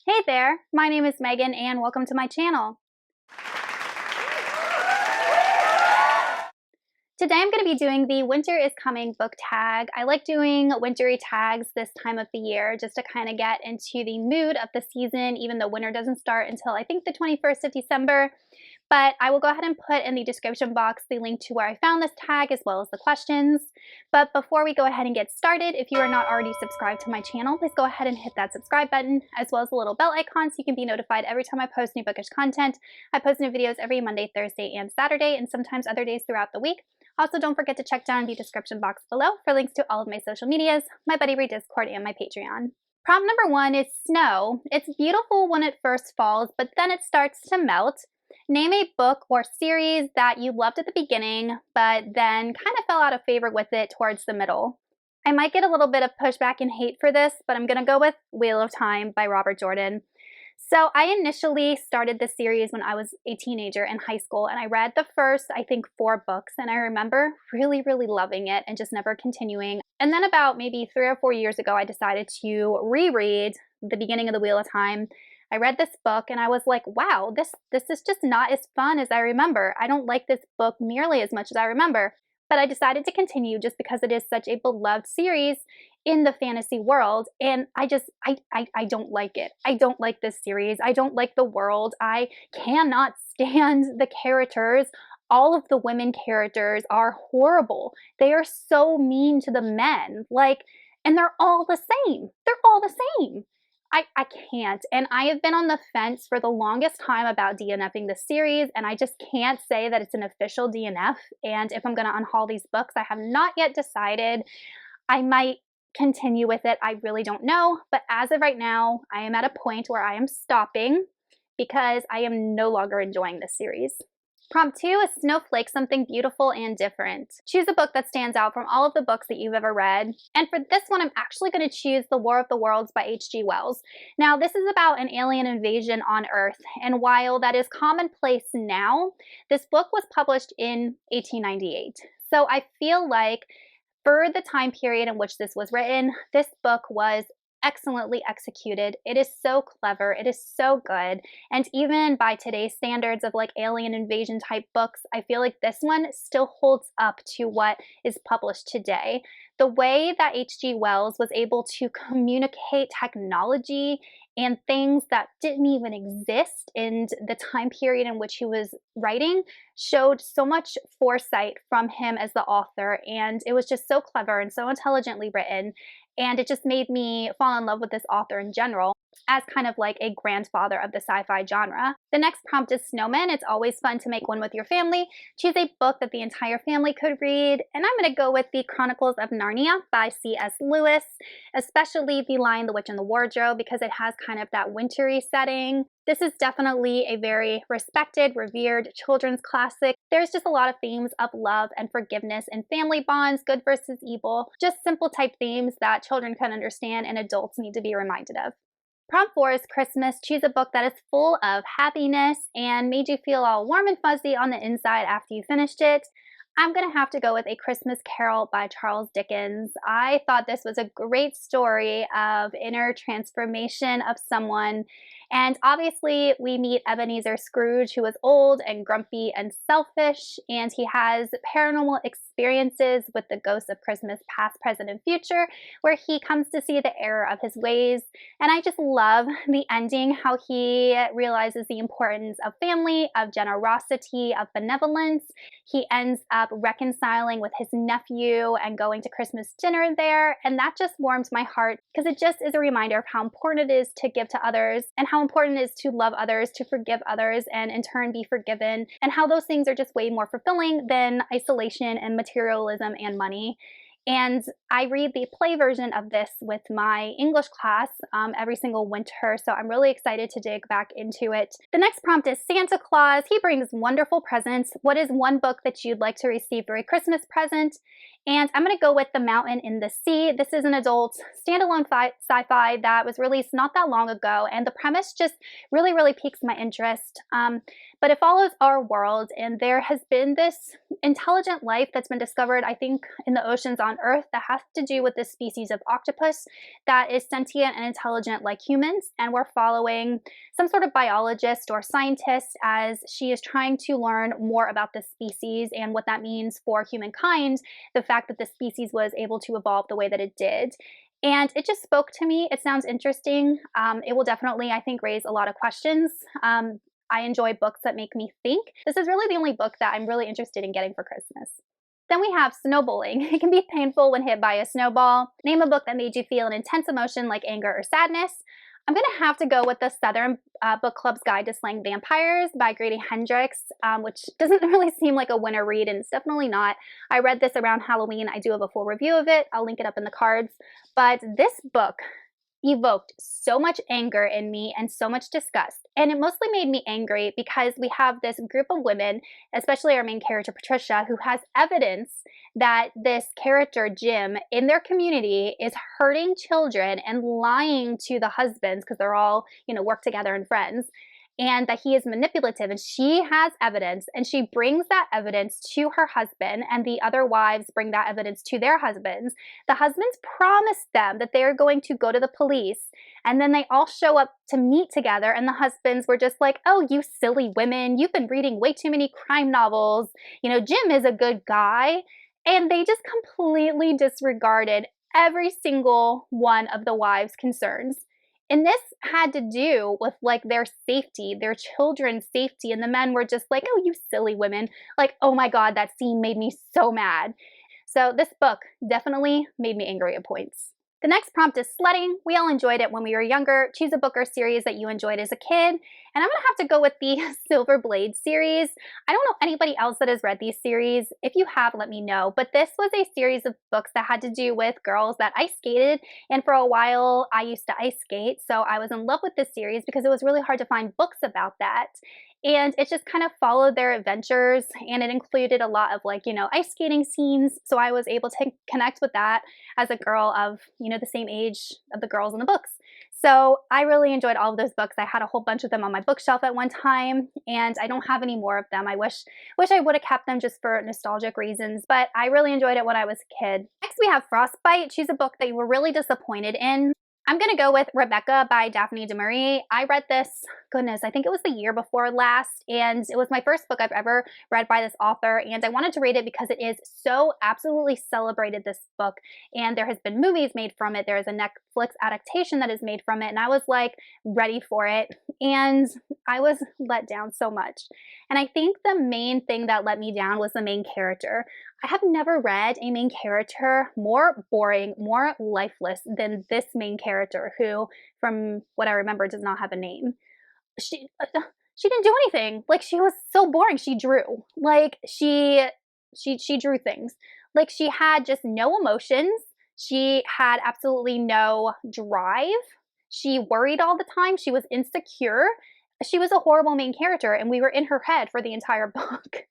Hey there, my name is Megan and welcome to my channel. Today I'm going to be doing the Winter is Coming book tag. I like doing wintry tags this time of the year just to kind of get into the mood of the season, even though winter doesn't start until I think the 21st of December. But I will go ahead and put in the description box the link to where I found this tag as well as the questions. But before we go ahead and get started, if you are not already subscribed to my channel, please go ahead and hit that subscribe button as well as the little bell icon so you can be notified every time I post new bookish content. I post new videos every Monday, Thursday, and Saturday, and sometimes other days throughout the week. Also, don't forget to check down the description box below for links to all of my social medias, my Buddy Read Discord, and my Patreon. Prompt number 1 is snow. It's beautiful when it first falls, but then it starts to melt. Name a book or series that you loved at the beginning, but then kind of fell out of favor with it towards the middle. I might get a little bit of pushback and hate for this, but I'm going to go with Wheel of Time by Robert Jordan. So I initially started this series when I was a teenager in high school, and I read the first, I think, 4 books, and I remember really loving it and just never continuing. And then about maybe 3 or 4 years ago, I decided to reread the beginning of the Wheel of Time. I read this book and I was like, wow, this is just not as fun as I remember. I don't like this book nearly as much as I remember. But I decided to continue just because it is such a beloved series in the fantasy world, and I don't like it. I don't like this series. I don't like the world. I cannot stand the characters. All of the women characters are horrible. They are so mean to the men, and they're all the same. They're all the same. I can't, and I have been on the fence for the longest time about DNFing the series, and I just can't say that it's an official DNF, and if I'm going to unhaul these books, I have not yet decided. I might continue with it, I really don't know, but as of right now, I am at a point where I am stopping because I am no longer enjoying this series. Prompt 2 is Snowflake, something beautiful and different. Choose a book that stands out from all of the books that you've ever read. And for this one, I'm actually going to choose The War of the Worlds by H.G. Wells. Now, this is about an alien invasion on Earth, and while that is commonplace now, this book was published in 1898. So I feel like for the time period in which this was written, this book was excellently executed. It is so clever. It is so good. And even by today's standards of alien invasion type books, I feel like this one still holds up to what is published today. The way that H.G. Wells was able to communicate technology and things that didn't even exist in the time period in which he was writing showed so much foresight from him as the author, and it was just so clever and so intelligently written, and it just made me fall in love with this author in general as kind of like a grandfather of the sci-fi genre. The next prompt is Snowman. It's always fun to make one with your family. Choose a book that the entire family could read, and I'm going to go with The Chronicles of Narnia by C.S. Lewis, especially The Lion, the Witch, and the Wardrobe, because it has kind of that wintry setting. This is definitely a very respected, revered children's classic. There's just a lot of themes of love and forgiveness and family bonds, good versus evil, just simple type themes that children can understand and adults need to be reminded of. Prompt 4 is Christmas. Choose a book that is full of happiness and made you feel all warm and fuzzy on the inside after you finished it. I'm going to have to go with A Christmas Carol by Charles Dickens. I thought this was a great story of inner transformation of someone. And obviously, we meet Ebenezer Scrooge, who is old and grumpy and selfish, and he has paranormal experiences with the ghosts of Christmas past, present, and future, where he comes to see the error of his ways. And I just love the ending, how he realizes the importance of family, of generosity, of benevolence. He ends up reconciling with his nephew and going to Christmas dinner there, and that just warmed my heart because it just is a reminder of how important it is to give to others and how important it is to love others, to forgive others, and in turn be forgiven, and how those things are just way more fulfilling than isolation and materialism and money. And I read the play version of this with my English class every single winter, so I'm really excited to dig back into it. The next prompt is Santa Claus. He brings wonderful presents. What is one book that you'd like to receive for a Christmas present? And I'm going to go with The Mountain in the Sea. This is an adult standalone sci-fi that was released not that long ago, and the premise just really piques my interest. But it follows our world, and there has been this intelligent life that's been discovered, I think, in the oceans on on Earth that has to do with this species of octopus that is sentient and intelligent like humans, and we're following some sort of biologist or scientist as she is trying to learn more about this species and what that means for humankind, the fact that the species was able to evolve the way that it did. And it just spoke to me. It sounds interesting. It will definitely, I think, raise a lot of questions. I enjoy books that make me think. This is really the only book that I'm really interested in getting for Christmas. Then we have snowballing. It can be painful when hit by a snowball. Name a book that made you feel an intense emotion like anger or sadness. I'm going to have to go with the Southern Book Club's Guide to Slaying Vampires by Grady Hendrix, which doesn't really seem like a winter read, and it's definitely not. I read this around Halloween. I do have a full review of it. I'll link it up in the cards. But this book evoked so much anger in me and so much disgust. And it mostly made me angry because we have this group of women, especially our main character, Patricia, who has evidence that this character, Jim, in their community is hurting children and lying to the husbands because they're all, work together and friends, and that he is manipulative. And she has evidence, and she brings that evidence to her husband, and the other wives bring that evidence to their husbands. The husbands promise them that they're going to go to the police, and then they all show up to meet together, and the husbands were just like, oh, you silly women, you've been reading way too many crime novels. Jim is a good guy. And they just completely disregarded every single one of the wives' concerns. And this had to do with their safety, their children's safety. And the men were just like, oh, you silly women. Oh my God, that scene made me so mad. So this book definitely made me angry at points. The next prompt is sledding. We all enjoyed it when we were younger. Choose a book or series that you enjoyed as a kid. And I'm gonna have to go with the Silver Blade series. I don't know anybody else that has read these series. If you have, let me know. But this was a series of books that had to do with girls that ice skated. And for a while, I used to ice skate. So I was in love with this series because it was really hard to find books about that. And it just kind of followed their adventures, and it included a lot of ice skating scenes. So I was able to connect with that as a girl of, the same age of the girls in the books. So I really enjoyed all of those books. I had a whole bunch of them on my bookshelf at one time, and I don't have any more of them. I wish I would have kept them just for nostalgic reasons, but I really enjoyed it when I was a kid. Next we have Frostbite. Choose a book that you were really disappointed in. I'm going to go with Rebecca by Daphne du Maurier. I read this, goodness, I think it was the year before last, and it was my first book I've ever read by this author, and I wanted to read it because it is so absolutely celebrated, this book, and there has been movies made from it. There is a Netflix adaptation that is made from it, and I was ready for it, and I was let down so much. And I think the main thing that let me down was the main character. I have never read a main character more boring, more lifeless than this main character, who, from what I remember, does not have a name. She didn't do anything. She was so boring. She drew. She drew things. She had just no emotions. She had absolutely no drive. She worried all the time. She was insecure. She was a horrible main character, and we were in her head for the entire book.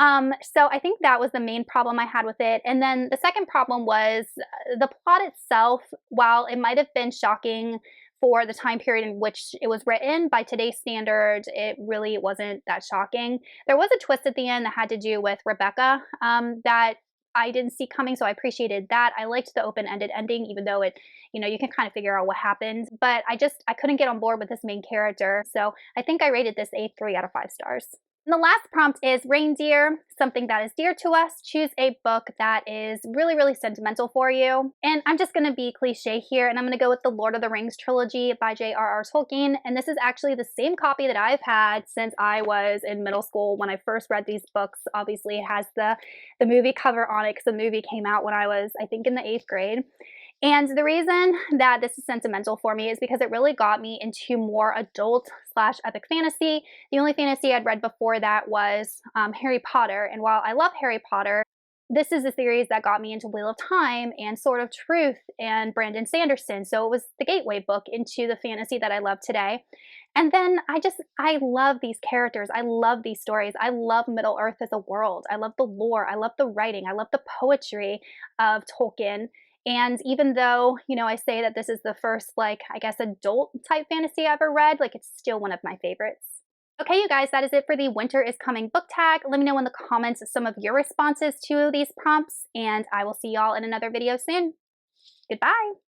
So I think that was the main problem I had with it. And then the second problem was the plot itself. While it might have been shocking for the time period in which it was written, by today's standards, it really wasn't that shocking. There was a twist at the end that had to do with Rebecca that I didn't see coming, so I appreciated that. I liked the open-ended ending, even though it, you can kind of figure out what happened. But I couldn't get on board with this main character. So I think I rated this a 3 out of 5 stars. And the last prompt is reindeer, something that is dear to us. Choose a book that is really, really sentimental for you. And I'm just going to be cliche here, and I'm going to go with the Lord of the Rings trilogy by J.R.R. Tolkien. And this is actually the same copy that I've had since I was in middle school when I first read these books. Obviously, it has the movie cover on it because the movie came out when I was, I think, in the 8th grade. And the reason that this is sentimental for me is because it really got me into more adult/epic fantasy. The only fantasy I'd read before that was Harry Potter. And while I love Harry Potter, this is a series that got me into Wheel of Time and Sword of Truth and Brandon Sanderson. So it was the gateway book into the fantasy that I love today. And then I love these characters. I love these stories. I love Middle Earth as a world. I love the lore. I love the writing. I love the poetry of Tolkien. And even though, I say that this is the first, I guess, adult type fantasy I ever read, it's still one of my favorites. Okay, you guys, that is it for the Winter is Coming book tag. Let me know in the comments some of your responses to these prompts, and I will see y'all in another video soon. Goodbye.